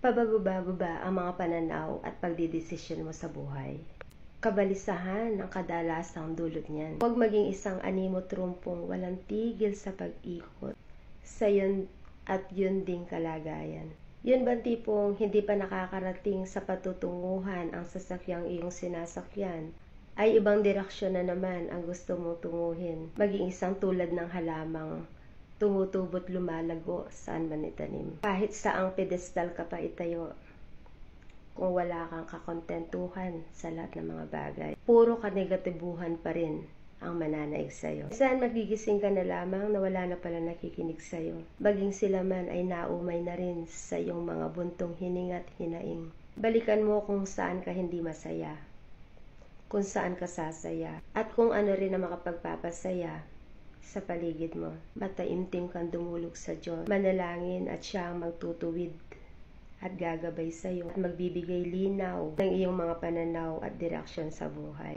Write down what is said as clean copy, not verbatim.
Pabago-bago ba ang mga pananaw at pagdidesisyon mo sa buhay? Kabalisahan ang kadalasang dulot niyan. Huwag maging isang animo trumpong walang tigil sa pag-ikot sa yun at yun ding kalagayan. Yun bang tipong hindi pa nakakarating sa patutunguhan ang sasakyang iyong sinasakyan, ay ibang direksyon na naman ang gusto mong tunguhin, maging isang tulad ng halamang tumutubot lumalago saan man itanim. Kahit saang pedestal ka pa itayo, kung wala kang kakontentuhan sa lahat ng mga bagay, puro kanegatibuhan pa rin ang mananaig sa'yo. Saan magigising ka na lamang na wala na pala nakikinig sa'yo, baging sila man ay naumay na rin sa iyong mga buntong hininga't hinaing. Balikan mo kung saan ka hindi masaya, kung saan ka sasaya, at kung ano rin ang makapagpapasaya sa paligid mo. Mataimtim kang dumulog sa Diyos, manalangin at siya ang magtutuwid at gagabay sa iyo at magbibigay linaw ng iyong mga pananaw at direksyon sa buhay.